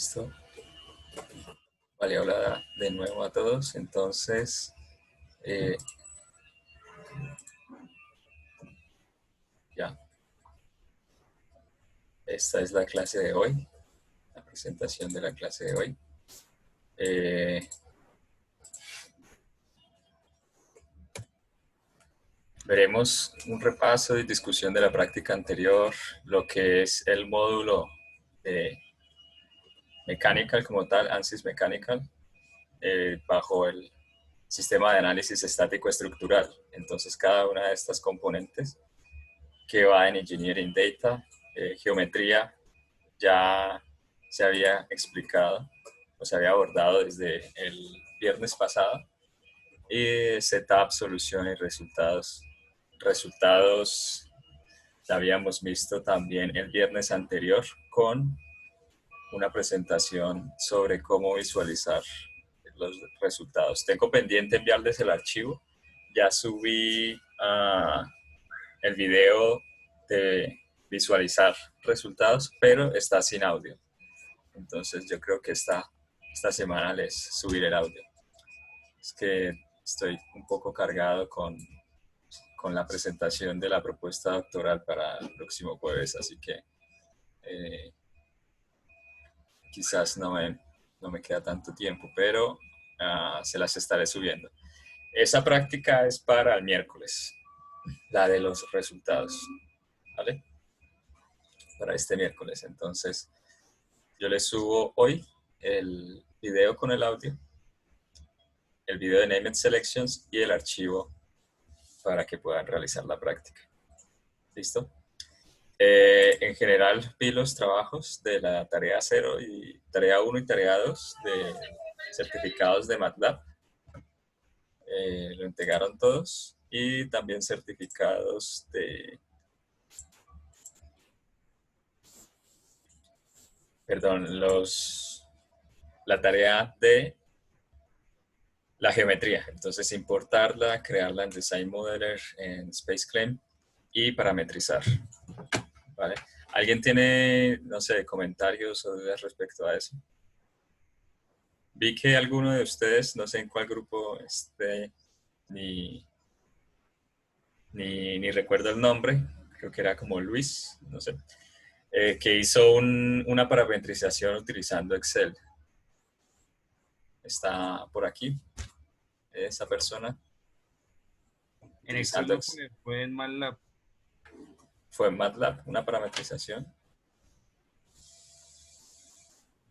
Listo. Vale, hola de nuevo a todos. Entonces, ya, esta es la clase de hoy, la presentación de la clase de hoy. Veremos un repaso y discusión de la práctica anterior, lo que es el módulo de Mechanical como tal, ANSYS Mechanical, bajo el sistema de análisis estático estructural. Entonces, cada una de estas componentes que va en Engineering Data, geometría, ya se había explicado o se había abordado desde el viernes pasado, y setup, solución y resultados. Resultados la habíamos visto también el viernes anterior con una presentación sobre cómo visualizar los resultados. Tengo pendiente enviarles el archivo. Ya subí el video de visualizar resultados, pero está sin audio. Entonces yo creo que esta semana les subiré el audio. Es que estoy un poco cargado con la presentación de la propuesta doctoral para el próximo jueves, así que quizás no me queda tanto tiempo, pero se las estaré subiendo. Esa práctica es para el miércoles, la de los resultados, ¿vale? Para este miércoles. Entonces, yo les subo hoy el video con el audio, el video de Named Selections y el archivo para que puedan realizar la práctica. ¿Listo? En general vi los trabajos de la tarea 0 y tarea 1 y tarea 2 de certificados de MATLAB. Lo entregaron todos, y también certificados de... Perdón, la tarea de la geometría. Entonces, importarla, crearla en Design Modeler, en SpaceClaim y parametrizar. ¿Vale? ¿Alguien tiene, no sé, comentarios o dudas respecto a eso? Vi que alguno de ustedes, no sé en cuál grupo esté, ni recuerdo el nombre, creo que era como Luis, no sé, que hizo una parametrización utilizando Excel. Está por aquí, esa persona. En Excel no fue en MATLAB. Fue en MATLAB, una parametrización.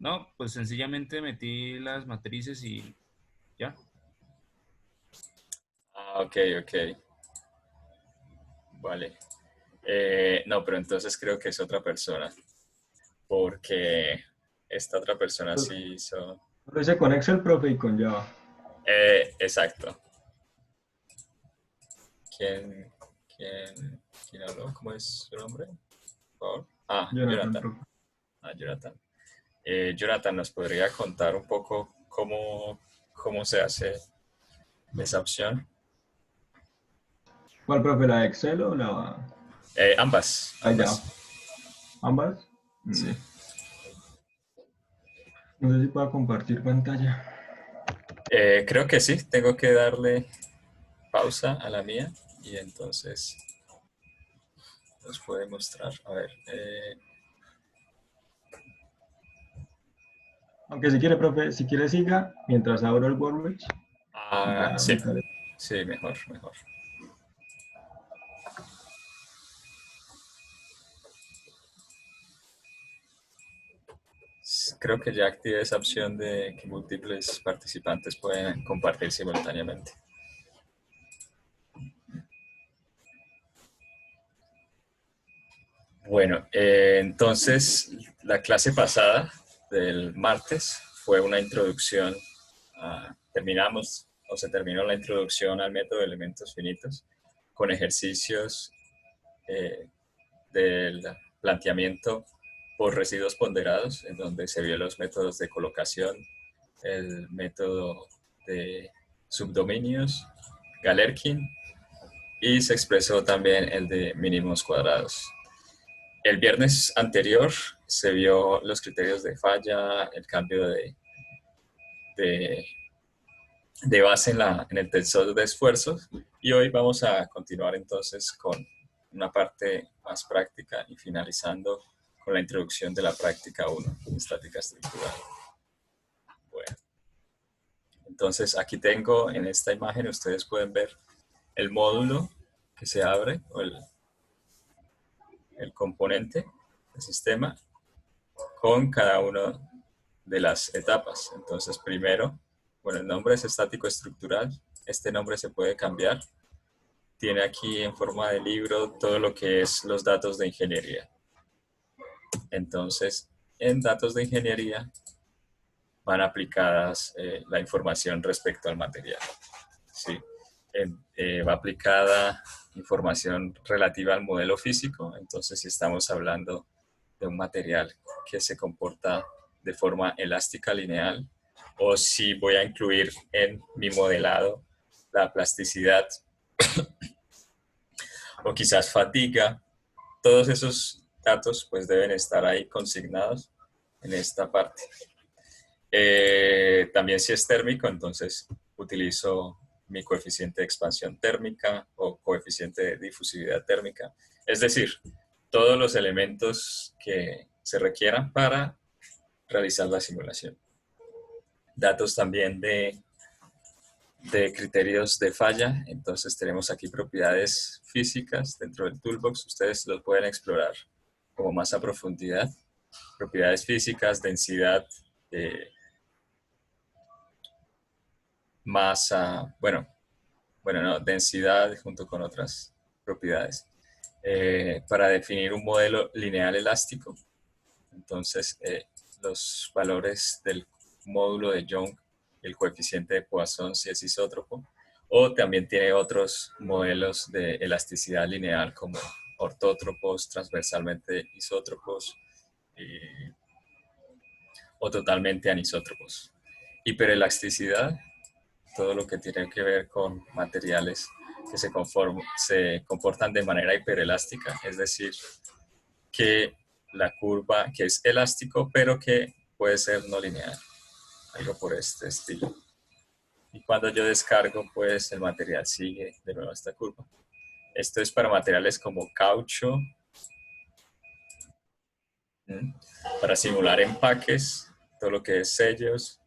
No, pues sencillamente metí las matrices y ya. Ok. Vale. No, pero entonces creo que es otra persona, porque esta otra persona sí hizo... Lo hice con Excel, profe, y con Java. Exacto. ¿Quién habló? ¿Cómo es su nombre? Por favor. Jonathan. Jonathan. Jonathan, ¿nos podría contar un poco cómo se hace esa opción? ¿Cuál, profe? ¿La de Excel o la...? Ambas. Ya. ¿Ambas? Sí. No sé si puedo compartir pantalla. Creo que sí. Tengo que darle pausa a la mía y entonces nos puede mostrar. A ver. Aunque si quiere, profe, si quiere siga mientras abro el Workbench. Sí. Sí, mejor. Creo que ya activé esa opción de que múltiples participantes pueden compartir simultáneamente. Bueno, entonces la clase pasada del martes fue una introducción. Se terminó la introducción al método de elementos finitos con ejercicios del planteamiento por residuos ponderados, en donde se vio los métodos de colocación, el método de subdominios, Galerkin, y se expresó también el de mínimos cuadrados. El viernes anterior se vio los criterios de falla, el cambio de, de base en el tensor de esfuerzos, y hoy vamos a continuar entonces con una parte más práctica y finalizando con la introducción de la práctica 1, estática estructural. Bueno, entonces aquí tengo en esta imagen, ustedes pueden ver el módulo que se abre, o el componente del sistema, con cada una de las etapas. Entonces, primero, bueno, el nombre es estático estructural. Este nombre se puede cambiar. Tiene aquí en forma de libro todo lo que es los datos de ingeniería. Entonces, en datos de ingeniería van aplicadas la información respecto al material. Sí. Va aplicada información relativa al modelo físico. Entonces, si estamos hablando de un material que se comporta de forma elástica lineal, o si voy a incluir en mi modelado la plasticidad o quizás fatiga, todos esos datos pues deben estar ahí consignados en esta parte. También si es térmico, entonces utilizo mi coeficiente de expansión térmica o coeficiente de difusividad térmica. Es decir, todos los elementos que se requieran para realizar la simulación. Datos también de criterios de falla. Entonces tenemos aquí propiedades físicas dentro del toolbox. Ustedes los pueden explorar como más a profundidad. Propiedades físicas, densidad, masa, densidad junto con otras propiedades. Para definir un modelo lineal elástico, entonces los valores del módulo de Young, el coeficiente de Poisson si es isótropo, o también tiene otros modelos de elasticidad lineal como ortótropos, transversalmente isótropos o totalmente anisótropos. Hiperelasticidad, todo lo que tiene que ver con materiales que se comportan de manera hiperelástica, es decir, que la curva, que es elástico, pero que puede ser no lineal, algo por este estilo. Y cuando yo descargo, pues el material sigue de nuevo esta curva. Esto es para materiales como caucho, para simular empaques, todo lo que es sellos,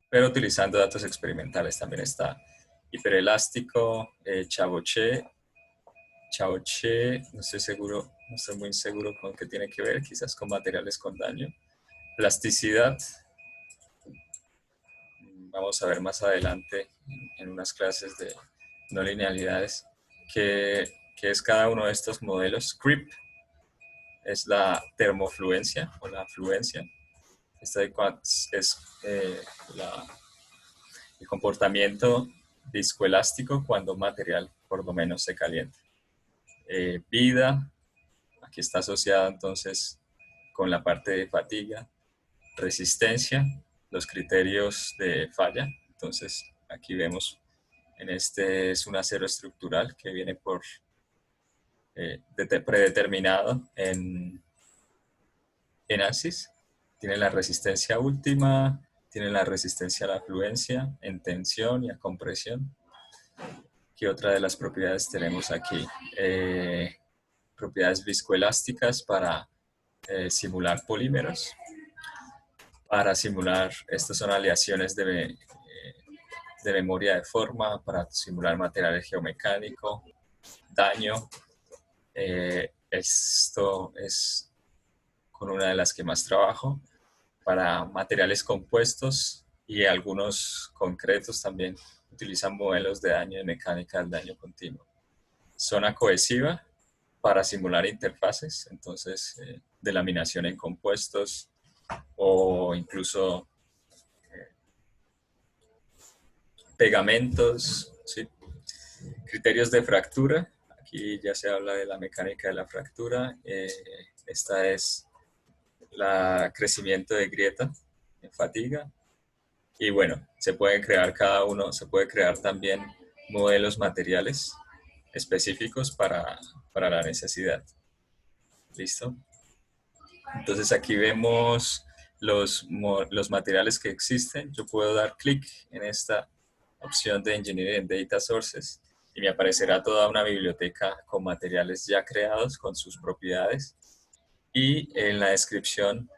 pero utilizando datos experimentales. También está hiperelástico, Chavoche, no estoy seguro, no estoy muy seguro con qué tiene que ver, quizás con materiales con daño. Plasticidad, vamos a ver más adelante en unas clases de no linealidades, que es cada uno de estos modelos. CRIP es la termofluencia o la fluencia. Esta es el comportamiento viscoelástico cuando un material por lo menos se calienta. Vida, aquí está asociada entonces con la parte de fatiga. Resistencia, los criterios de falla. Entonces aquí vemos, en este es un acero estructural que viene por predeterminado en ANSYS. Tiene la resistencia última, tiene la resistencia a la fluencia, en tensión y a compresión. ¿Qué otra de las propiedades tenemos aquí? Propiedades viscoelásticas para simular polímeros. Para simular, estas son aleaciones de memoria de forma, para simular materiales geomecánicos, daño. Esto es con una de las que más trabajo, para materiales compuestos y algunos concretos también utilizan modelos de daño de mecánica del daño continuo. Zona cohesiva para simular interfaces, entonces de laminación en compuestos o incluso pegamentos, ¿sí? Criterios de fractura, aquí ya se habla de la mecánica de la fractura. Esta es el crecimiento de grieta en fatiga. Y bueno, se puede crear se puede crear también modelos materiales específicos para la necesidad. ¿Listo? Entonces aquí vemos los materiales que existen. Yo puedo dar clic en esta opción de Engineering Data Sources y me aparecerá toda una biblioteca con materiales ya creados con sus propiedades, y en la descripción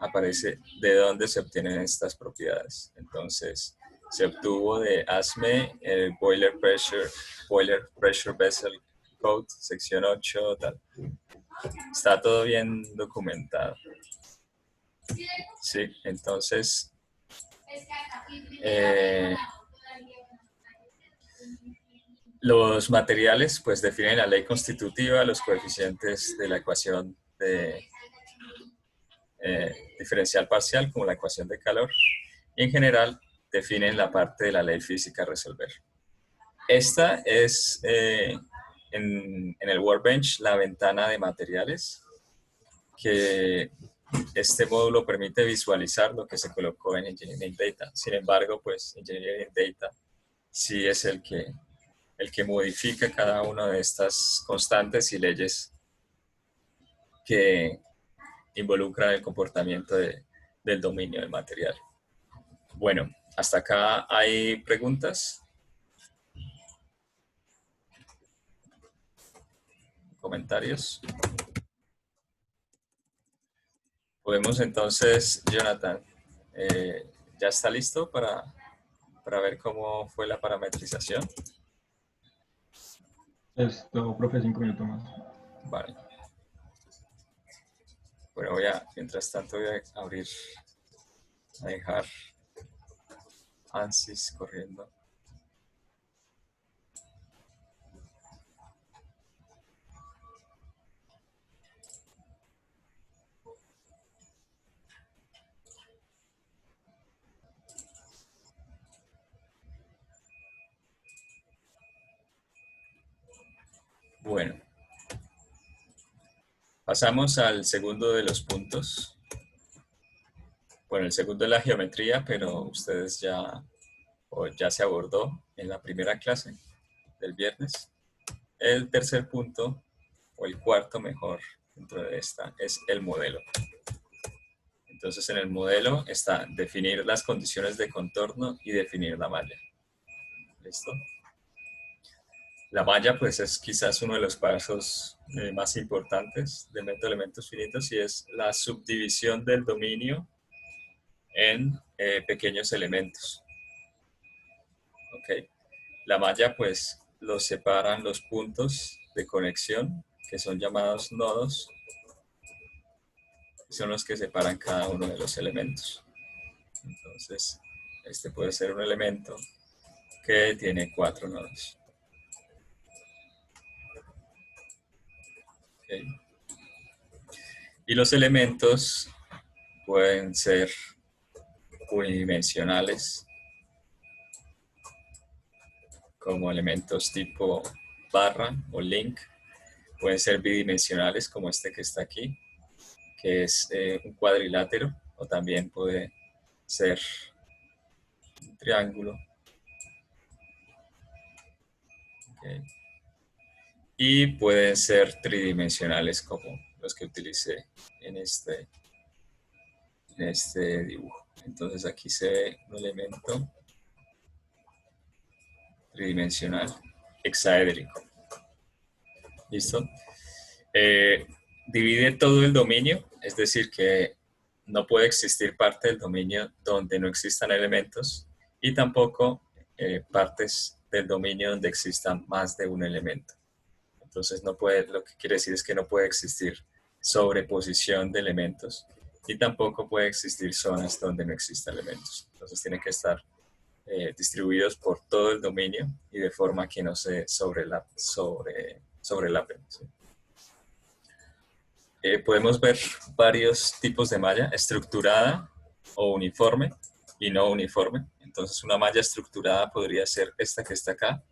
aparece de dónde se obtienen estas propiedades. Entonces, se obtuvo de ASME, el Boiler Pressure Vessel Code, sección 8, tal. Está todo bien documentado. Sí, entonces, los materiales pues definen la ley constitutiva, los coeficientes de la ecuación de diferencial parcial, como la ecuación de calor, y en general definen la parte de la ley física a resolver. Esta es en el Workbench la ventana de materiales, que este módulo permite visualizar lo que se colocó en Engineering Data. Sin embargo, pues Engineering Data sí es el que modifica cada una de estas constantes y leyes que involucran el comportamiento del dominio del material. Bueno, hasta acá hay preguntas, comentarios. Podemos entonces, Jonathan, ¿ya está listo para ver cómo fue la parametrización? Esto, profe, 5 minutos más. Vale. Bueno, mientras tanto voy a dejar ANSYS corriendo. Bueno, pasamos al segundo de los puntos. Bueno, el segundo es la geometría, pero ustedes ya se abordó en la primera clase del viernes. El tercer punto, o el cuarto mejor dentro de esta, es el modelo. Entonces en el modelo está definir las condiciones de contorno y definir la malla. ¿Listo? La malla pues es quizás uno de los pasos más importantes del método de elementos finitos, y es la subdivisión del dominio en pequeños elementos. Ok. La malla pues los separan los puntos de conexión, que son llamados nodos, son los que separan cada uno de los elementos. Entonces, este puede ser un elemento que tiene 4 nodos. Okay. Y los elementos pueden ser unidimensionales, como elementos tipo barra o link. Pueden ser bidimensionales, como este que está aquí, que es un cuadrilátero, o también puede ser un triángulo. Okay. Y pueden ser tridimensionales, como los que utilicé en este dibujo. Entonces aquí se ve un elemento tridimensional hexaédrico. ¿Listo? Divide todo el dominio, es decir, que no puede existir parte del dominio donde no existan elementos, y tampoco partes del dominio donde existan más de un elemento. Entonces no puede, lo que quiere decir es que no puede existir sobreposición de elementos, y tampoco puede existir zonas donde no existan elementos. Entonces tienen que estar distribuidos por todo el dominio y de forma que no se sobrelapen. ¿Sí? Podemos ver varios tipos de malla: estructurada o uniforme y no uniforme. Entonces una malla estructurada podría ser esta que está acá.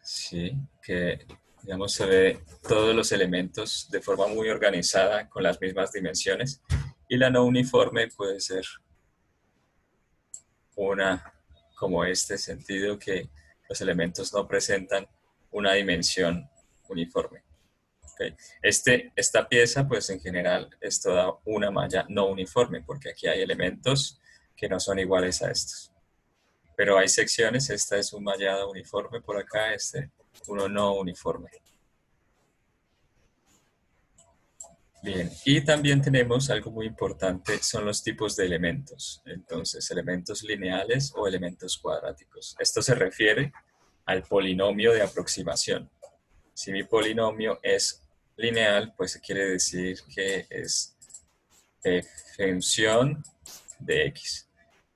Sí, que digamos se ve todos los elementos de forma muy organizada con las mismas dimensiones. Y la no uniforme puede ser una como este sentido, que los elementos no presentan una dimensión uniforme. Ok. Esta pieza, pues en general, es toda una malla no uniforme, porque aquí hay elementos que no son iguales a estos. Pero hay secciones, esta es un mallado uniforme por acá, uno no uniforme. Bien, y también tenemos algo muy importante, son los tipos de elementos. Entonces, elementos lineales o elementos cuadráticos. Esto se refiere al polinomio de aproximación. Si mi polinomio es lineal, pues quiere decir que es función de x.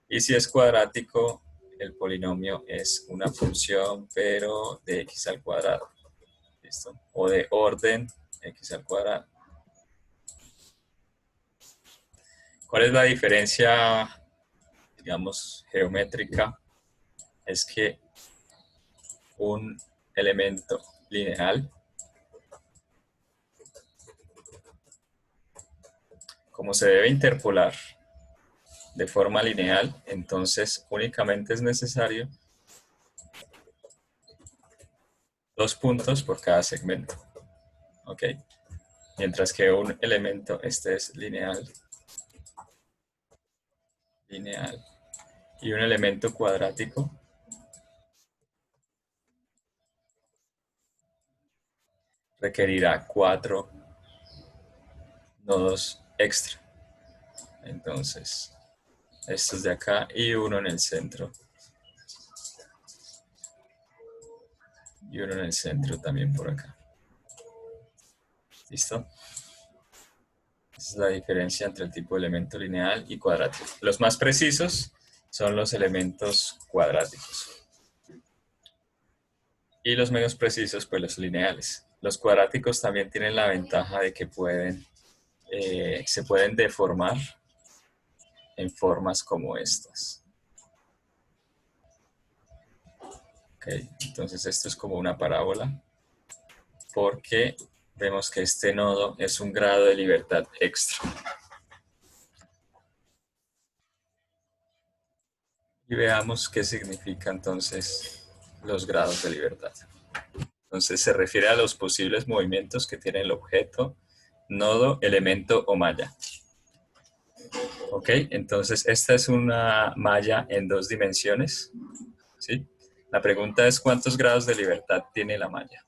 Y si es cuadrático, el polinomio es una función, pero de x al cuadrado. ¿Listo? O de orden x al cuadrado. ¿Cuál es la diferencia, digamos, geométrica? Es que un elemento lineal, como se debe interpolar de forma lineal, entonces únicamente es necesario 2 puntos por cada segmento. ¿Ok? Mientras que un elemento, este es lineal, y un elemento cuadrático requerirá 4 nodos extra. Entonces, estos de acá y uno en el centro. Y uno en el centro también por acá. ¿Listo? Esa es la diferencia entre el tipo de elemento lineal y cuadrático. Los más precisos son los elementos cuadráticos. Y los menos precisos, pues los lineales. Los cuadráticos también tienen la ventaja de que se pueden deformar en formas como estas. Okay. Entonces esto es como una parábola, porque vemos que este nodo es un grado de libertad extra. Y veamos qué significa entonces los grados de libertad. Entonces se refiere a los posibles movimientos que tiene el objeto, nodo, elemento o malla. Ok, entonces esta es una malla en 2 dimensiones. ¿Sí? La pregunta es ¿cuántos grados de libertad tiene la malla?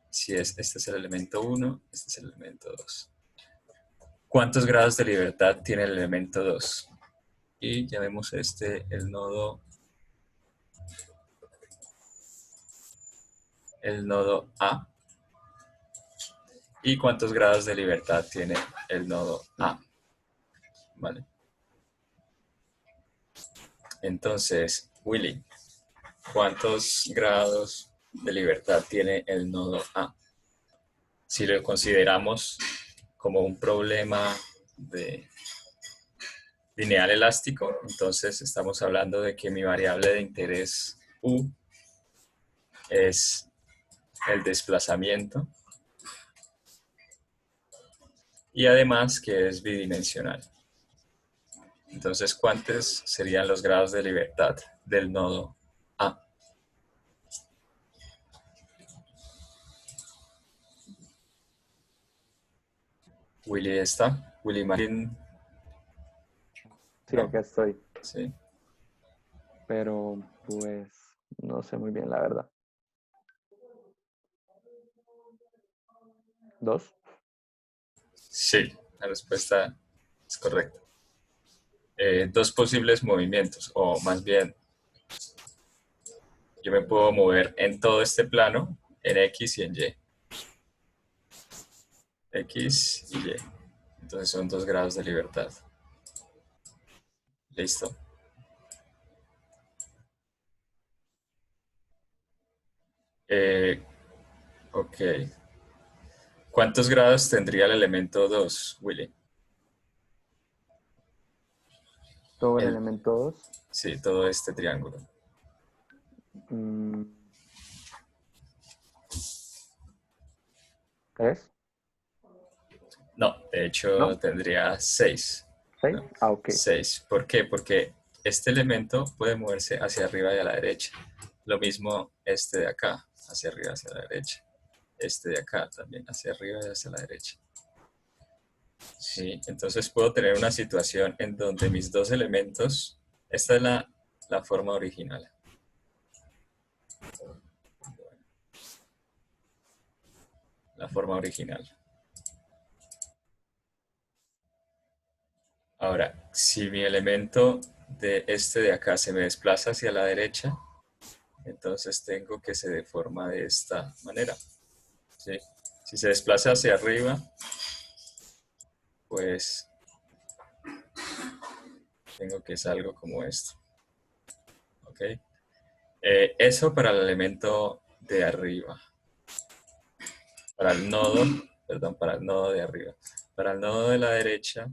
Si este es el elemento 1, este es el elemento 2. ¿Cuántos grados de libertad tiene el elemento 2? Y ya vemos el nodo A. ¿Y cuántos grados de libertad tiene el nodo A? ¿Vale? Entonces, Willy, ¿cuántos grados de libertad tiene el nodo A? Si lo consideramos como un problema de lineal elástico, entonces estamos hablando de que mi variable de interés U es el desplazamiento y además que es bidimensional. Entonces, ¿cuántos serían los grados de libertad del nodo A? Willy está. Willy Marín. Sí, No. acá estoy, Sí. pero pues no sé muy bien la verdad. ¿2? Sí, la respuesta es correcta. 2 posibles movimientos, o más bien, yo me puedo mover en todo este plano, en X y en Y. X y Y. Entonces son 2 grados de libertad. Listo. Ok. ¿Cuántos grados tendría el elemento 2, Willy? Todo el El- elemento 2. Sí, todo este triángulo. ¿3? No, de hecho ¿No? tendría 6. ¿6? ¿No? Ah, ok. 6. ¿Por qué? Porque este elemento puede moverse hacia arriba y a la derecha. Lo mismo este de acá, hacia arriba y hacia la derecha. este de acá también, hacia arriba y hacia la derecha. ¿Sí? Entonces puedo tener una situación en donde mis dos elementos, esta es la forma original. La forma original. Ahora, si mi elemento de este de acá se me desplaza hacia la derecha, entonces tengo que se deforma de esta manera. ¿Sí? Si se desplaza hacia arriba, pues tengo que es algo como esto. ¿Ok? Eso para el elemento de arriba. Para el nodo, perdón, para el nodo de arriba. Para el nodo de la derecha,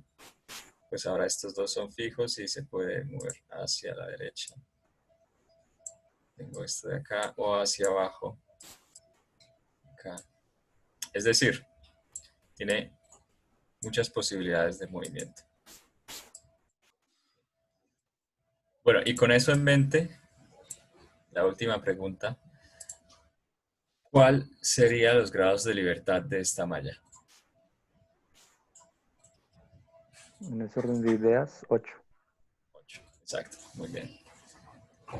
pues ahora estos dos son fijos y se puede mover hacia la derecha. Tengo esto de acá o hacia abajo. Acá. Es decir, tiene muchas posibilidades de movimiento. Bueno, y con eso en mente, la última pregunta. ¿Cuál serían los grados de libertad de esta malla? En ese orden de ideas, 8. 8. Exacto, muy bien.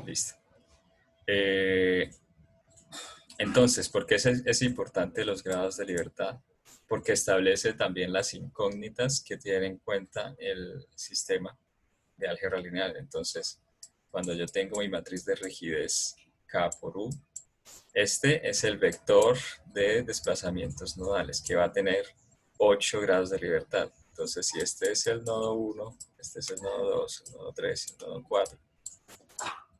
Listo. Entonces, ¿por qué es importante los grados de libertad? Porque establece también las incógnitas que tiene en cuenta el sistema de álgebra lineal. Entonces, cuando yo tengo mi matriz de rigidez K por U, este es el vector de desplazamientos nodales que va a tener 8 grados de libertad. Entonces, si este es el nodo 1, este es el nodo 2, el nodo 3, el nodo 4,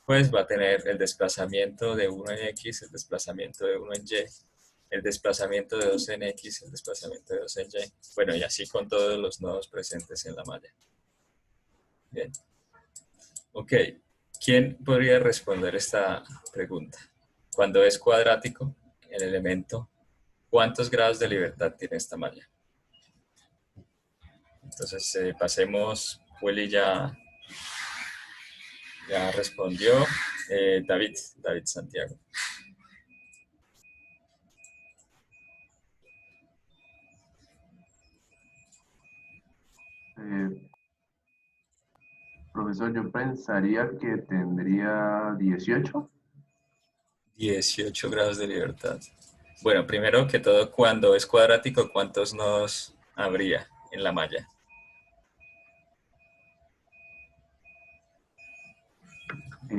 pues va a tener el desplazamiento de 1 en X, el desplazamiento de 1 en Y, el desplazamiento de 2 en X, el desplazamiento de 2 en Y. Bueno, y así con todos los nodos presentes en la malla. Bien. Ok, ¿quién podría responder esta pregunta? Cuando es cuadrático, el elemento, ¿cuántos grados de libertad tiene esta malla? Entonces, pasemos, Willy ya respondió. David Santiago. Profesor, yo pensaría que tendría 18. 18 grados de libertad. Bueno, primero que todo, cuando es cuadrático, ¿cuántos nodos habría en la malla?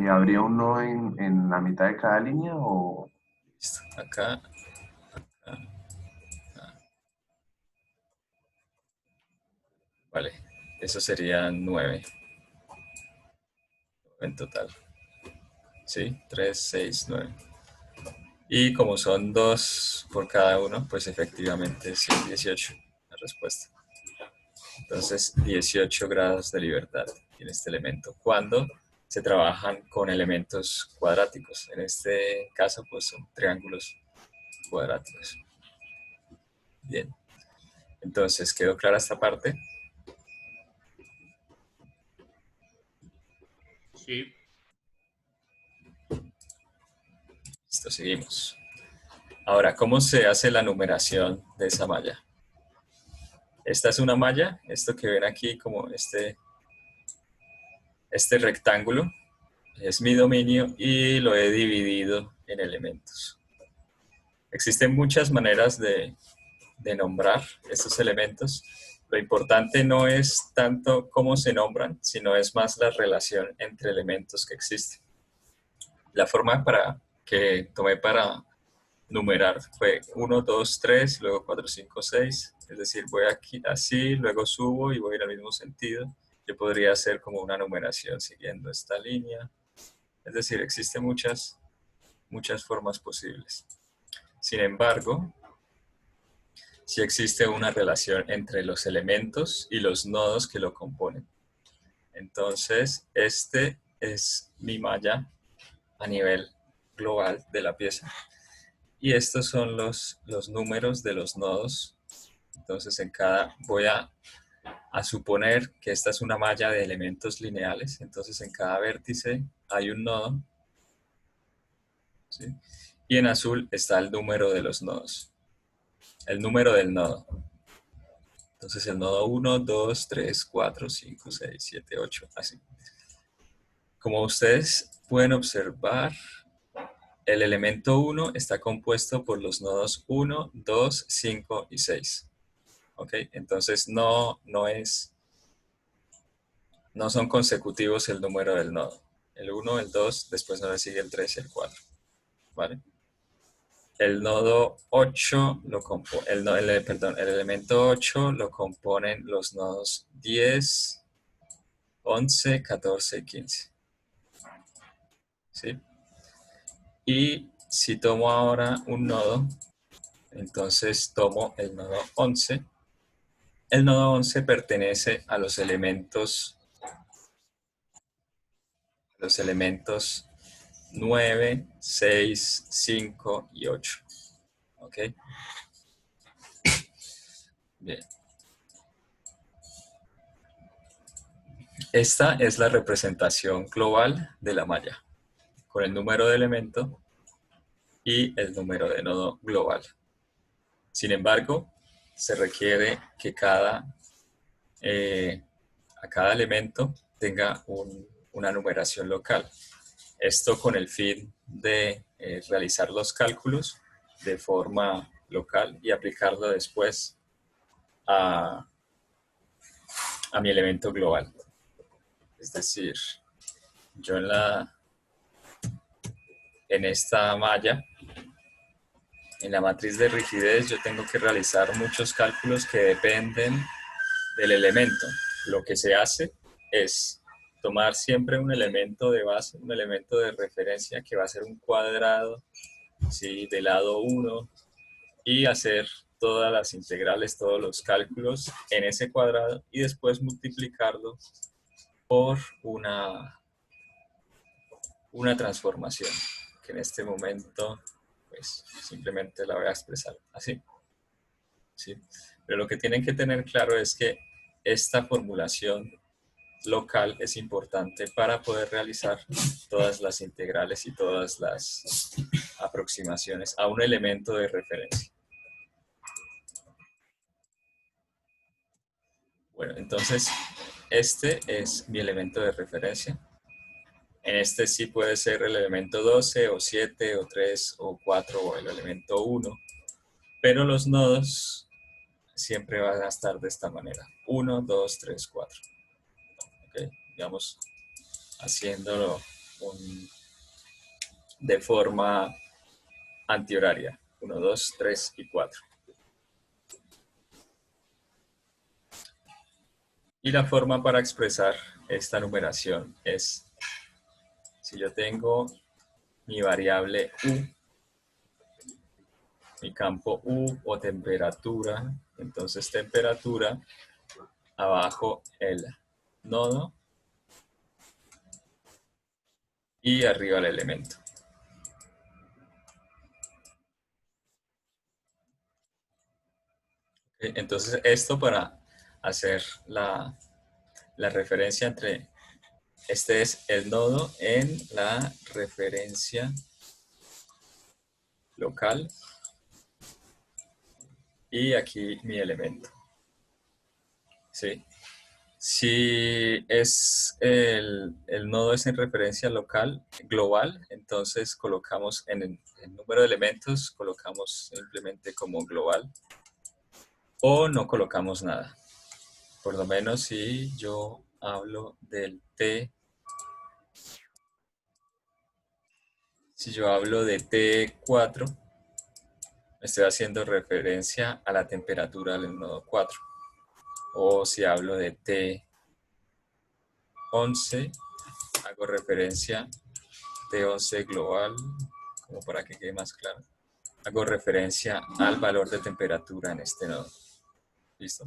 ¿Habría uno en la mitad de cada línea o...? Listo. Acá. Vale. Eso serían 9 en total. ¿Sí? 3, 6, 9. Y como son 2 por cada uno, pues efectivamente sí, 18 la respuesta. Entonces, 18 grados de libertad tiene este elemento. Cuando se trabajan con elementos cuadráticos. En este caso, pues son triángulos cuadráticos. Bien. Entonces, ¿quedó clara esta parte? Sí. Listo, seguimos. Ahora, ¿cómo se hace la numeración de esa malla? Esta es una malla, esto que ven aquí como este rectángulo es mi dominio y lo he dividido en elementos. Existen muchas maneras de nombrar estos elementos. Lo importante no es tanto cómo se nombran, sino es más la relación entre elementos que existen. La forma que tomé para numerar fue 1, 2, 3, luego 4, 5, 6. Es decir, voy aquí así, luego subo y voy en el mismo sentido. Yo podría hacer como una numeración siguiendo esta línea. Es decir, existen muchas formas posibles. Sin embargo, sí existe una relación entre los elementos y los nodos que lo componen. Entonces, este es mi malla a nivel global de la pieza. Y estos son los números de los nodos. Entonces, voy a suponer que esta es una malla de elementos lineales. Entonces, en cada vértice hay un nodo. ¿Sí? Y en azul está el número de los nodos. el número del nodo. Entonces el nodo 1, 2, 3, 4, 5, 6, 7, 8, así. Como ustedes pueden observar, el elemento 1 está compuesto por los nodos 1, 2, 5 y 6. ¿Ok? Entonces no son consecutivos el número del nodo. El 1, el 2, después no le sigue el 3 y el 4. ¿Vale? El nodo 8 el elemento 8 lo componen los nodos 10, 11, 14 y 15. ¿Sí? Y si tomo ahora un nodo, entonces tomo el nodo 11. El nodo 11 pertenece a los elementos 9, 6, 5 y 8. ¿Ok? Bien. Esta es la representación global de la malla, con el número de elemento y el número de nodo global. Sin embargo, se requiere que a cada elemento tenga una numeración local. Esto con el fin de realizar los cálculos de forma local y aplicarlo después a mi elemento global. Es decir, yo en esta malla, en la matriz de rigidez, yo tengo que realizar muchos cálculos que dependen del elemento. Lo que se hace es tomar siempre un elemento de base, un elemento de referencia que va a ser un cuadrado, ¿sí?, de lado 1, y hacer todas las integrales, todos los cálculos en ese cuadrado y después multiplicarlo por una transformación, que en este momento pues simplemente la voy a expresar así. ¿Sí? Pero lo que tienen que tener claro es que esta formulación local es importante para poder realizar todas las integrales y todas las aproximaciones a un elemento de referencia. Bueno, entonces este es mi elemento de referencia. En este sí puede ser el elemento 12 o 7 o 3 o 4 o el elemento 1, pero los nodos siempre van a estar de esta manera: 1, 2, 3, 4. ¿Okay? Digamos, haciéndolo de forma antihoraria: 1, 2, 3 y 4. Y la forma para expresar esta numeración es, si yo tengo mi variable U, mi campo U o temperatura, entonces temperatura, abajo el nodo y arriba el elemento. Entonces esto para hacer la referencia entre, este es el nodo en la referencia local y aquí mi elemento. ¿Sí? Si es el nodo es en referencia local, global, entonces colocamos en el número de elementos, colocamos simplemente como global o no colocamos nada. Por lo menos si yo hablo del T, si yo hablo de T4, estoy haciendo referencia a la temperatura del nodo 4. O si hablo de T11, hago referencia T11 global, como para que quede más claro. Hago referencia al valor de temperatura en este nodo. ¿Listo?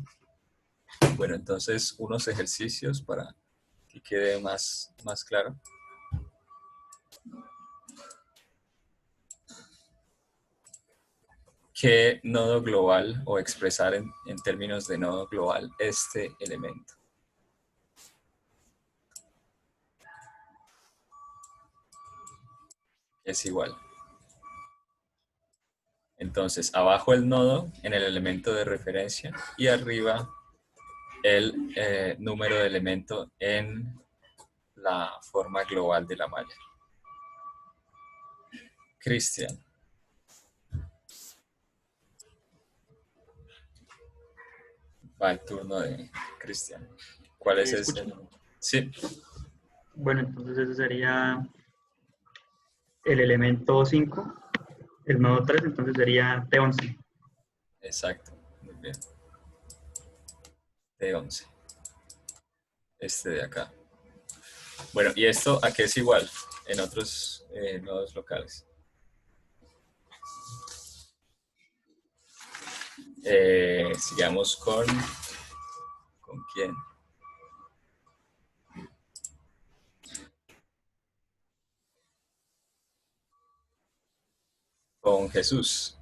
Bueno, entonces unos ejercicios para que quede más claro. ¿Qué nodo global, o expresar en términos de nodo global este elemento? Es igual. Entonces, abajo el nodo en el elemento de referencia y arriba el número de elemento en la forma global de la malla. Cristian. Va el turno de Cristian. ¿Cuál es ese? ¿Escuchan? Sí, Bueno, entonces ese sería el elemento 5, el nodo 3, entonces sería T11. exacto. Muy bien. T11. Este de acá. Bueno, ¿y esto a qué es igual en otros nodos locales? Sigamos con quién. Con Jesús.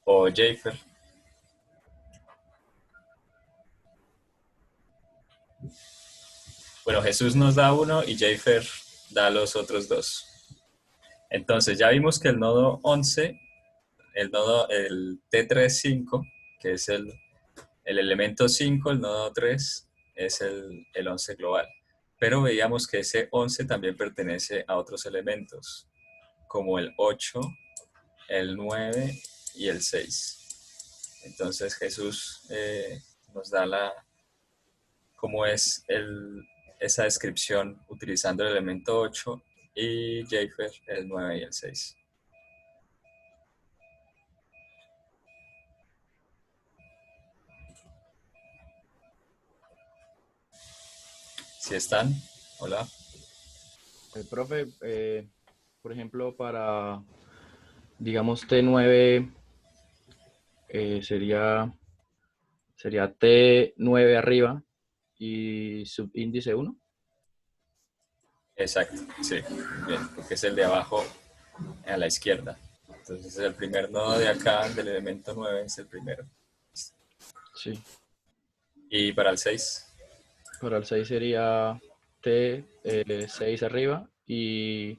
O Jafer. Bueno, Jesús nos da uno y Jafer da los otros dos. Entonces ya vimos que el nodo 11, el T35, que es el elemento 5, el nodo 3, es el 11 global. Pero veíamos que ese 11 también pertenece a otros elementos, como el 8, el 9 y el 6. Entonces Jesús nos da cómo es esa descripción utilizando el elemento 8 y Jafer el 9 y el 6. ¿Sí están? Hola. Profe, por ejemplo, para, digamos, T9 sería T9 arriba y subíndice 1. Exacto, sí, bien, porque es el de abajo a la izquierda. Entonces el primer nodo de acá, del elemento 9, es el primero. Sí. Y para el 6, Para el 6 sería T6 arriba y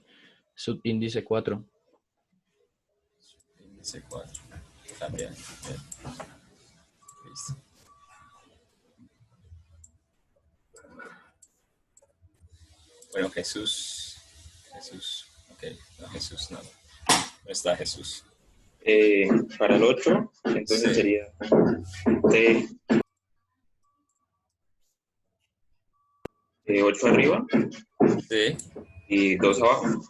subíndice 4. índice 4, también. Bien. Listo. Bueno, Jesús, ok, no, Jesús no está Jesús. Para el 8, entonces Sí. sería T 8 arriba Sí, y 2 abajo.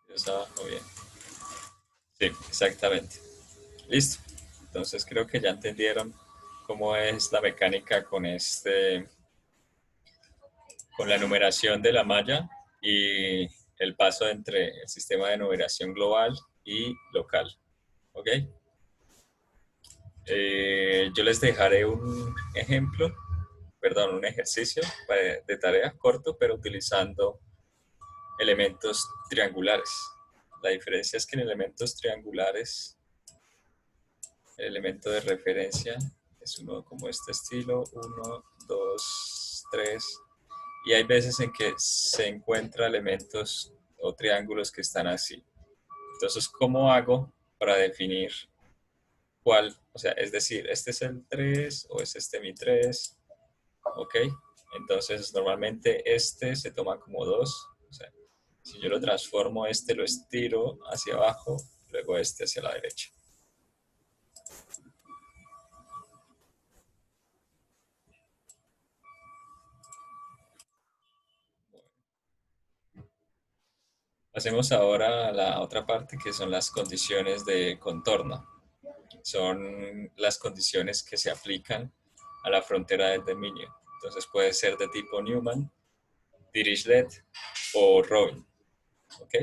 Dios abajo, bien. Sí, exactamente. Listo. Entonces creo que ya entendieron cómo es la mecánica con la numeración de la malla y el paso entre el sistema de numeración global y local. ¿Ok? Yo les dejaré un ejemplo, perdón, un ejercicio de tarea corto, pero utilizando elementos triangulares. La diferencia es que en elementos triangulares, el elemento de referencia es uno como este estilo, 1, 2, 3, y hay veces en que se encuentran elementos o triángulos que están así. Entonces, ¿cómo hago para definir cuál? O sea, es decir, ¿este es el 3 o es este mi 3? ¿Ok? Entonces, normalmente este se toma como 2. O sea, si yo lo transformo, este lo estiro hacia abajo, luego este hacia la derecha. Pasemos ahora a la otra parte que son las condiciones de contorno. Son las condiciones que se aplican a la frontera del dominio. Entonces puede ser de tipo Newman, Dirichlet o Robin. ¿Ok?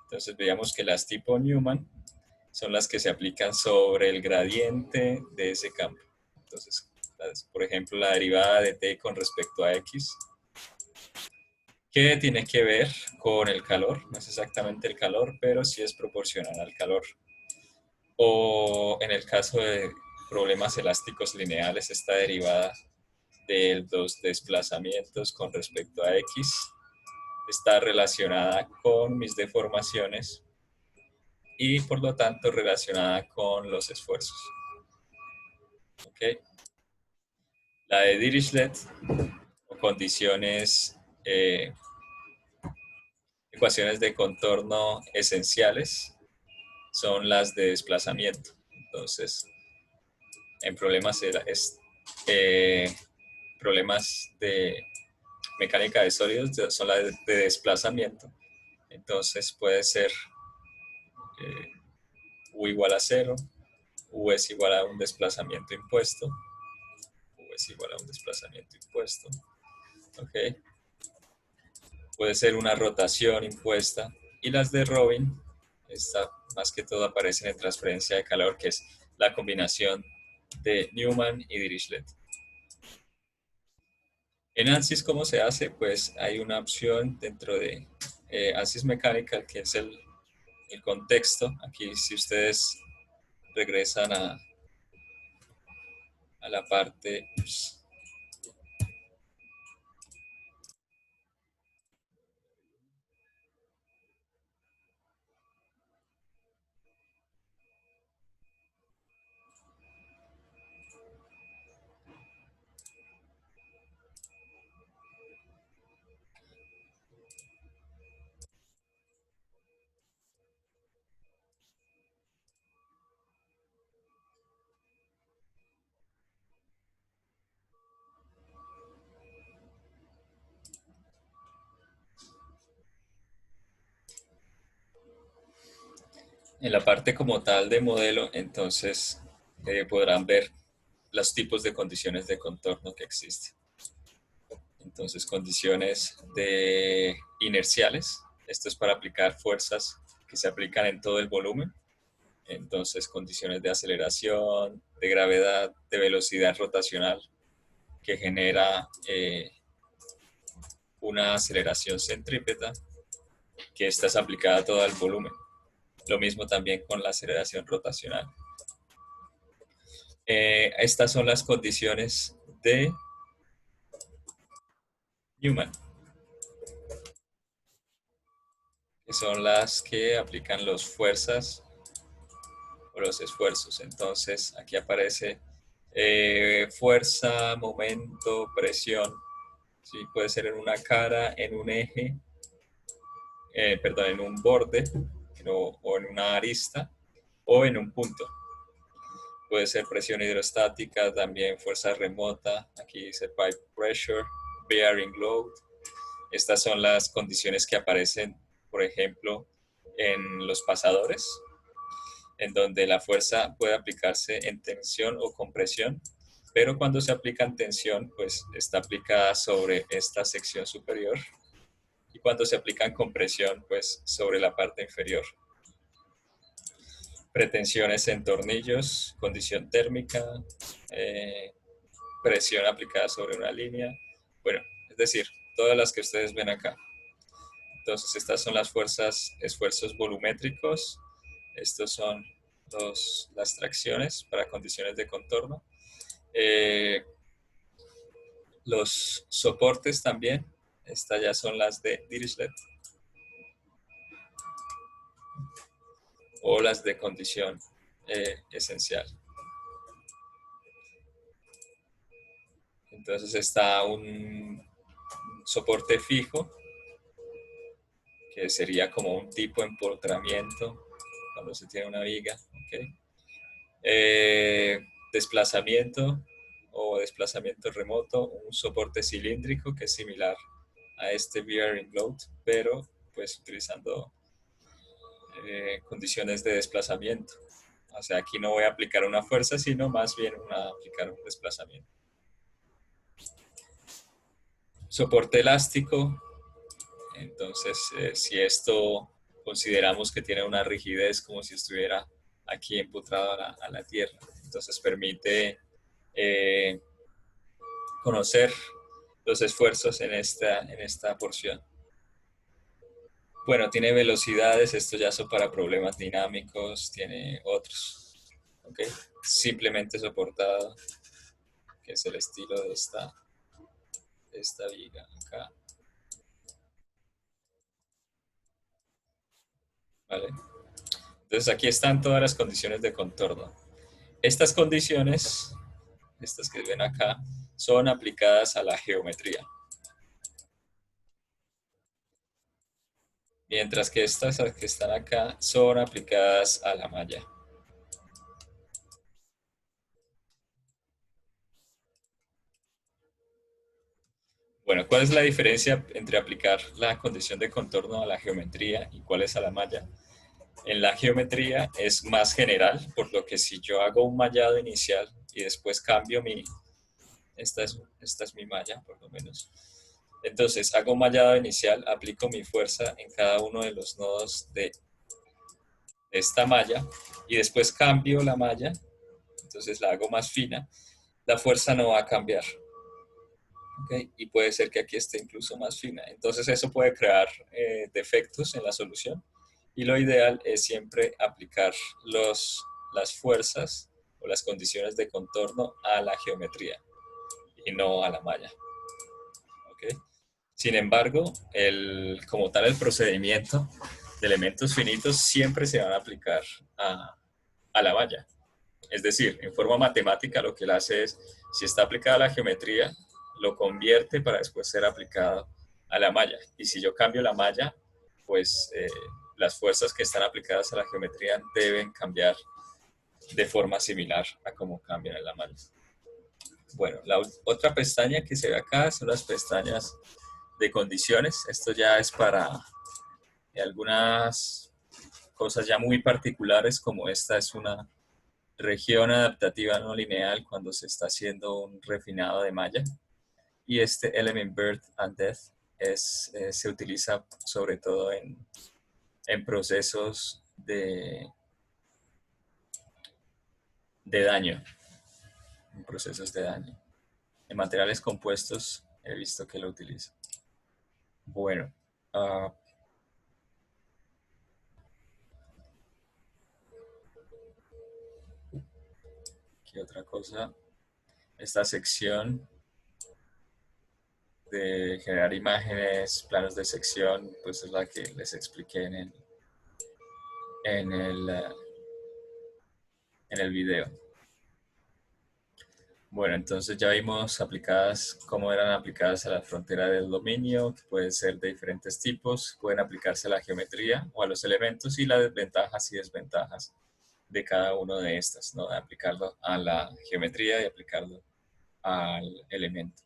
Entonces veamos que las tipo Newman son las que se aplican sobre el gradiente de ese campo. Entonces, por ejemplo, la derivada de t con respecto a x, que tiene que ver con el calor, no es exactamente el calor, pero sí es proporcional al calor. O en el caso de problemas elásticos lineales, esta derivada de los desplazamientos con respecto a X está relacionada con mis deformaciones y por lo tanto relacionada con los esfuerzos. ¿Okay? La de Dirichlet, o condiciones, ecuaciones de contorno esenciales, son las de desplazamiento. Entonces, en problemas de mecánica de sólidos son las de desplazamiento. Entonces puede ser U igual a 0, U es igual a un desplazamiento impuesto, U es igual a un desplazamiento impuesto. ¿Okay? Puede ser una rotación impuesta. Y las de Robin, esta más que todo aparecen en transferencia de calor, que es la combinación de Newman y Dirichlet. En ANSYS, ¿cómo se hace? Pues hay una opción dentro de ANSYS Mechanical, que es el contexto. Aquí, si ustedes regresan a la parte... En la parte como tal de modelo, entonces podrán ver los tipos de condiciones de contorno que existen. Entonces, condiciones de inerciales. Esto es para aplicar fuerzas que se aplican en todo el volumen. Entonces, condiciones de aceleración, de gravedad, de velocidad rotacional, que genera una aceleración centrípeta, que esta es aplicada a todo el volumen. Lo mismo también con la aceleración rotacional. Estas son las condiciones de Newman, que son las que aplican las fuerzas o los esfuerzos. Entonces, aquí aparece fuerza, momento, presión. ¿Sí? Puede ser en una cara, en un eje, en un borde, o en una arista, o en un punto. Puede ser presión hidrostática, también fuerza remota. Aquí dice pipe pressure, bearing load. Estas son las condiciones que aparecen, por ejemplo, en los pasadores, en donde la fuerza puede aplicarse en tensión o compresión, pero cuando se aplica en tensión, pues está aplicada sobre esta sección superior, y cuando se aplica en compresión, pues sobre la parte inferior. Pretensiones en tornillos, condición térmica, presión aplicada sobre una línea, bueno, es decir, todas las que ustedes ven acá. Entonces, estas son las fuerzas, esfuerzos volumétricos. Estos son las tracciones para condiciones de contorno. Los soportes también. Estas ya son las de Dirichlet. O las de condición esencial. Entonces está un soporte fijo, que sería como un tipo de empotramiento cuando se tiene una viga. ¿Okay? Desplazamiento o desplazamiento remoto, un soporte cilíndrico que es similar a este bearing load, pero pues utilizando condiciones de desplazamiento. O sea, aquí no voy a aplicar una fuerza, sino más bien aplicar un desplazamiento. Soporte elástico. Entonces, si esto consideramos que tiene una rigidez como si estuviera aquí empotrado a la tierra, entonces permite conocer los esfuerzos en esta porción. Bueno, tiene velocidades, esto ya son para problemas dinámicos, tiene otros. ¿ok? Simplemente soportado, que es el estilo de esta viga acá, ¿vale? Entonces aquí están todas las condiciones de contorno. Estas condiciones, estas que ven acá, son aplicadas a la geometría. Mientras que estas que están acá son aplicadas a la malla. Bueno, ¿cuál es la diferencia entre aplicar la condición de contorno a la geometría y cuál es a la malla? En la geometría es más general, por lo que si yo hago un mallado inicial y después cambio esta es mi malla, por lo menos. Entonces, hago un mallado inicial, aplico mi fuerza en cada uno de los nodos de esta malla y después cambio la malla, entonces la hago más fina, la fuerza no va a cambiar. ¿Okay? Y puede ser que aquí esté incluso más fina. Entonces eso puede crear defectos en la solución. Y lo ideal es siempre aplicar las fuerzas o las condiciones de contorno a la geometría y no a la malla. ¿Okay? Sin embargo, como tal el procedimiento de elementos finitos siempre se van a aplicar a la malla. Es decir, en forma matemática lo que él hace es, si está aplicada a la geometría, lo convierte para después ser aplicado a la malla. Y si yo cambio la malla, pues las fuerzas que están aplicadas a la geometría deben cambiar de forma similar a cómo cambian en la malla. Bueno, la otra pestaña que se ve acá son las pestañas de condiciones. Esto ya es para algunas cosas ya muy particulares, como esta es una región adaptativa no lineal cuando se está haciendo un refinado de malla. Y este element birth and death se utiliza sobre todo en procesos de daño. En procesos de daño. En materiales compuestos he visto que lo utiliza. Bueno. ¿Qué otra cosa? Esta sección de generar imágenes, planos de sección, pues es la que les expliqué en el video. Bueno, entonces ya vimos cómo eran aplicadas a la frontera del dominio, que pueden ser de diferentes tipos, pueden aplicarse a la geometría o a los elementos y las desventajas y desventajas de cada uno de estas, ¿no? De aplicarlo a la geometría y aplicarlo al elemento.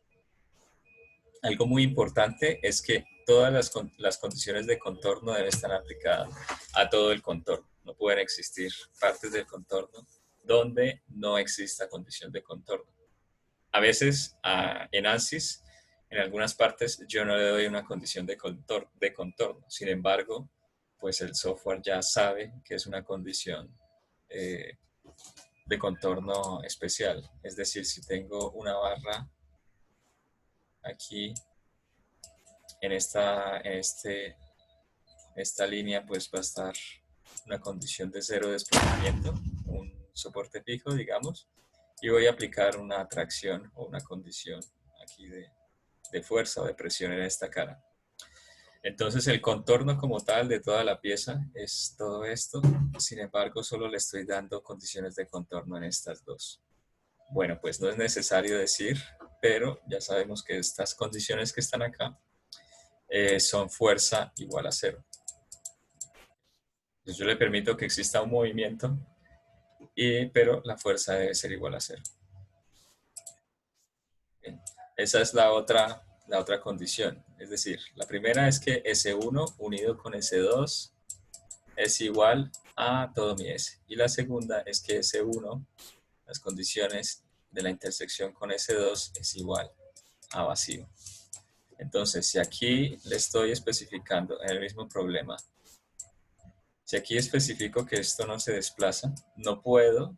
Algo muy importante es que todas las condiciones de contorno deben estar aplicadas a todo el contorno. No pueden existir partes del contorno donde no exista condición de contorno. A veces en ANSYS, en algunas partes, yo no le doy una condición de contorno. Sin embargo, pues el software ya sabe que es una condición de contorno especial. Es decir, si tengo una barra aquí en esta línea, pues va a estar una condición de cero desplazamiento, un soporte fijo, digamos, y voy a aplicar una tracción o una condición aquí de fuerza o de presión en esta cara. Entonces el contorno como tal de toda la pieza es todo esto, sin embargo solo le estoy dando condiciones de contorno en estas dos. Bueno, pues no es necesario decir, pero ya sabemos que estas condiciones que están acá son fuerza igual a cero. Entonces yo le permito que exista un movimiento, pero la fuerza debe ser igual a cero. Bien. Esa es la otra condición. Es decir, la primera es que S1 unido con S2 es igual a todo mi S. Y la segunda es que S1, las condiciones de la intersección con S2 es igual a vacío. Entonces, si aquí le estoy especificando en el mismo problema, si aquí especifico que esto no se desplaza, no puedo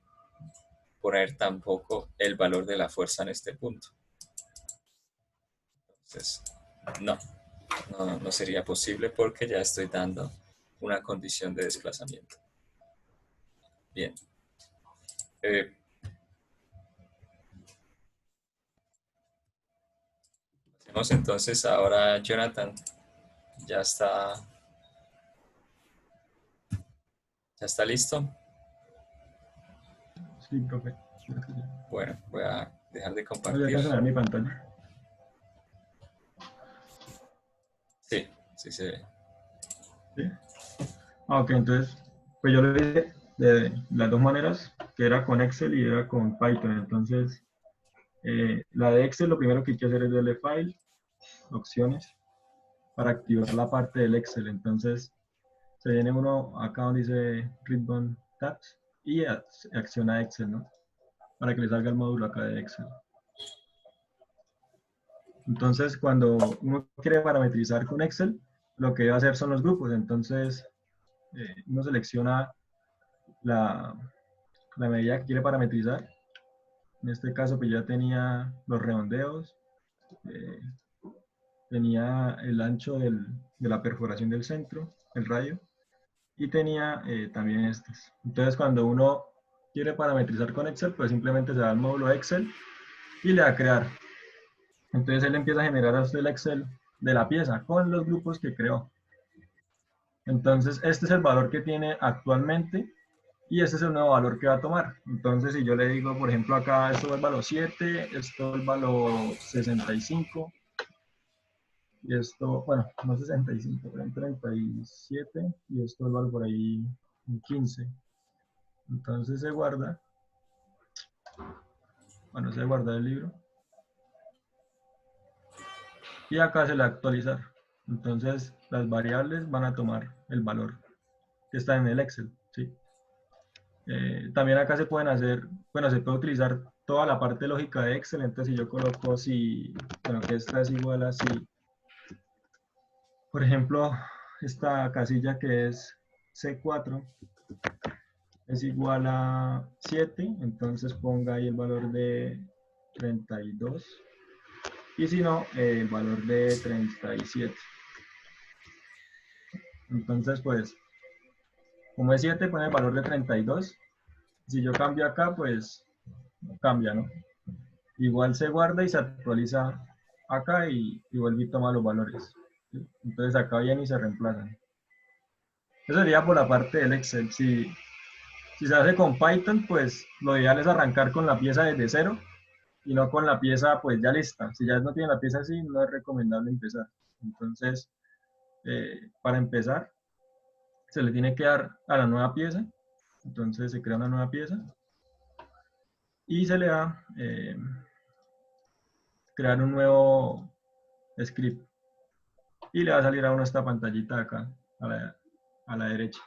poner tampoco el valor de la fuerza en este punto. Entonces, no sería posible porque ya estoy dando una condición de desplazamiento. Bien. Eh, Hacemos entonces ahora, Jonathan, ya está, ya está listo. Sí, profe. Bueno, voy a dejar de ¿No compartir. alcanza a ver mi pantalla? Sí, sí se ve. ¿Sí? Ah, ok, entonces, pues yo lo hice de las dos maneras, que era con Excel y era con Python. Entonces, la de Excel, lo primero que hay que hacer es darle File, Opciones, para activar la parte del Excel. Entonces, se viene uno acá donde dice Ribbon Tabs y acciona Excel, ¿no? Para que le salga el módulo acá de Excel. Entonces, cuando uno quiere parametrizar con Excel, lo que debe hacer son los grupos. Entonces, uno selecciona la medida que quiere parametrizar. En este caso, pues ya tenía los redondeos, eh, tenía el ancho de la perforación del centro, el radio, y tenía también estos. Entonces, cuando uno quiere parametrizar con Excel, pues simplemente se da al módulo Excel y le da a crear. Entonces, él empieza a generar a usted el Excel de la pieza con los grupos que creó. Entonces, este es el valor que tiene actualmente y este es el nuevo valor que va a tomar. Entonces, si yo le digo, por ejemplo, acá esto es valor 7, esto es valor 65, y esto, bueno, no 65, pero en 37, y esto es valor por ahí 15. Entonces se guarda, bueno, se guarda el libro, y acá se le va a actualizar. Entonces, las variables van a tomar el valor que está en el Excel, ¿sí? También acá se pueden hacer, bueno, se puede utilizar toda la parte lógica de Excel. Entonces, si yo coloco si, bueno, que esta es igual a si, por ejemplo, esta casilla que es C4 es igual a 7, entonces ponga ahí el valor de 32, y si no, el valor de 37. Entonces, pues, como es 7, pone el valor de 32. Si yo cambio acá, pues cambia, ¿no? Igual se guarda y se actualiza acá y vuelve y toma los valores, ¿sí? Entonces acá vienen y se reemplazan. Eso sería por la parte del Excel. Si se hace con Python, pues lo ideal es arrancar con la pieza desde cero y no con la pieza pues ya lista. Si ya no tiene la pieza así, no es recomendable empezar. Entonces, para empezar, se le tiene que dar a la nueva pieza. Entonces se crea una nueva pieza y se le da crear un nuevo script. Y le va a salir a uno esta pantallita de acá, a la derecha.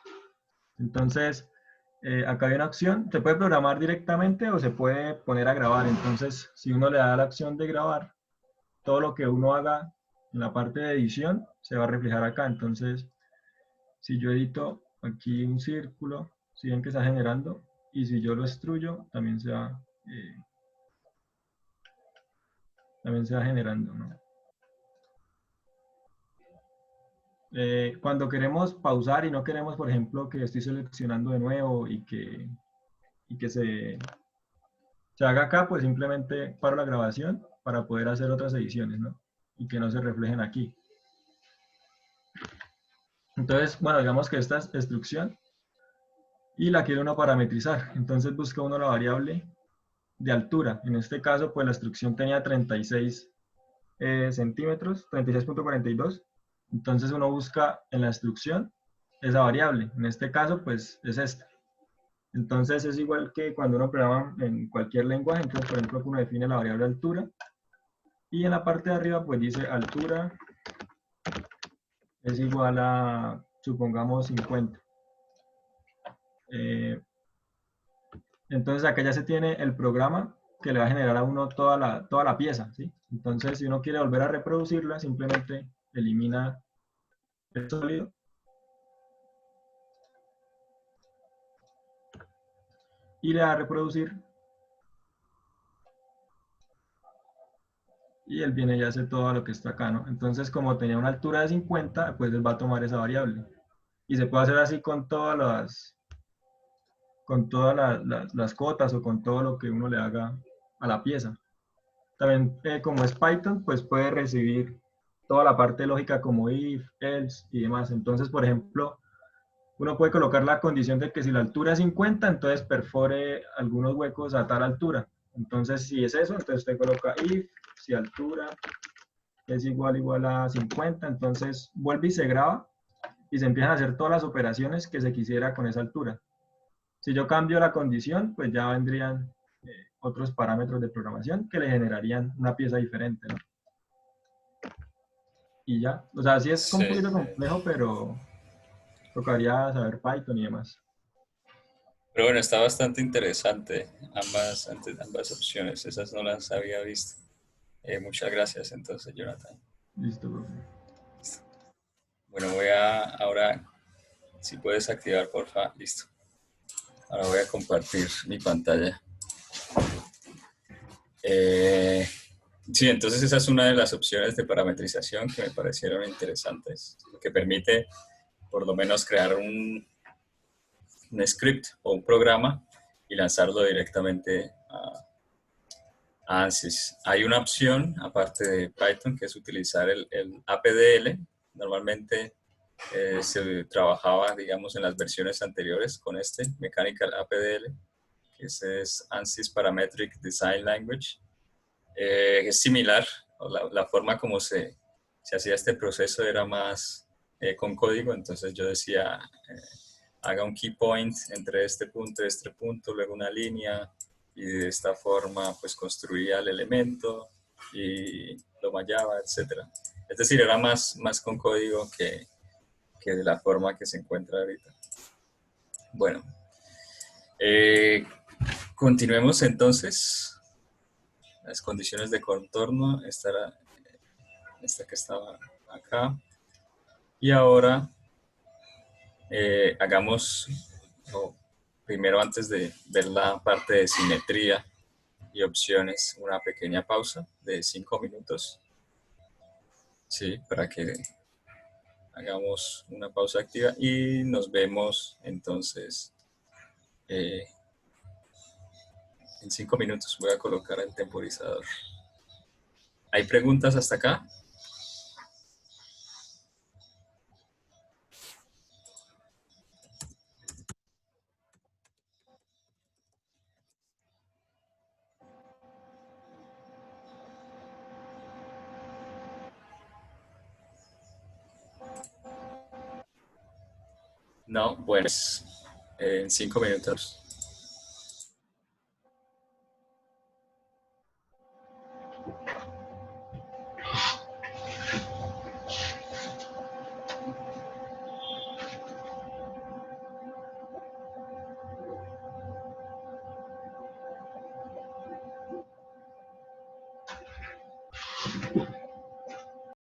Entonces, acá hay una opción, se puede programar directamente o se puede poner a grabar. Entonces, si uno le da la opción de grabar, todo lo que uno haga en la parte de edición se va a reflejar acá. Entonces, si yo edito aquí un círculo, si ven que está generando, y si yo lo extruyo, también se va generando, ¿no? Cuando queremos pausar y no queremos, por ejemplo, que estoy seleccionando de nuevo y que se haga acá, pues simplemente paro la grabación para poder hacer otras ediciones, ¿no? Y que no se reflejen aquí. Entonces, bueno, digamos que esta es instrucción y la quiere uno parametrizar. Entonces busca uno la variable de altura. En este caso, pues la instrucción tenía 36 centímetros, 36.42. Entonces uno busca en la instrucción esa variable. En este caso, pues es esta. Entonces es igual que cuando uno programa en cualquier lenguaje. Entonces, por ejemplo, uno define la variable altura y en la parte de arriba pues dice altura es igual a, supongamos, 50. Entonces acá ya se tiene el programa que le va a generar a uno toda la pieza, ¿sí? Entonces, si uno quiere volver a reproducirla, simplemente elimina el sólido y le da a reproducir, y él viene y hace todo lo que está acá, ¿no? Entonces, como tenía una altura de 50, pues él va a tomar esa variable. Y se puede hacer así con todas con todas las cotas o con todo lo que uno le haga a la pieza. También, como es Python, pues puede recibir toda la parte lógica como if, else y demás. Entonces, por ejemplo, uno puede colocar la condición de que si la altura es 50, entonces perfore algunos huecos a tal altura. Entonces, si es eso, entonces usted coloca if, si altura es igual a 50, entonces vuelve y se graba y se empiezan a hacer todas las operaciones que se quisiera con esa altura. Si yo cambio la condición, pues ya vendrían otros parámetros de programación que le generarían una pieza diferente, ¿no? Y ya, o sea, sí es un Sí. poquito complejo, pero tocaría saber Python y demás. Pero bueno, está bastante interesante ambas opciones. Esas no las había visto. Muchas gracias entonces, Jonathan. Listo, profe. Bueno, ahora, si puedes activar, porfa, listo. Ahora voy a compartir mi pantalla. Sí, entonces esa es una de las opciones de parametrización que me parecieron interesantes, que permite por lo menos crear un script o un programa y lanzarlo directamente a ANSYS. Hay una opción, aparte de Python, que es utilizar el APDL. Normalmente se trabajaba, digamos, en las versiones anteriores con este, Mechanical APDL, que ese es ANSYS Parametric Design Language. Es similar, la forma como se hacía este proceso era más con código, entonces yo decía, haga un key point entre este punto y este punto, luego una línea, y de esta forma pues construía el elemento y lo mallaba, etc. Es decir, era más con código que de la forma que se encuentra ahorita. Bueno, continuemos entonces. Las condiciones de contorno, esta que estaba acá. Y ahora hagamos, primero antes de ver la parte de simetría y opciones, una pequeña pausa de 5 minutos. Sí, para que hagamos una pausa activa y nos vemos entonces en 5 minutos. Voy a colocar el temporizador. ¿Hay preguntas hasta acá? No, bueno, en 5 minutos.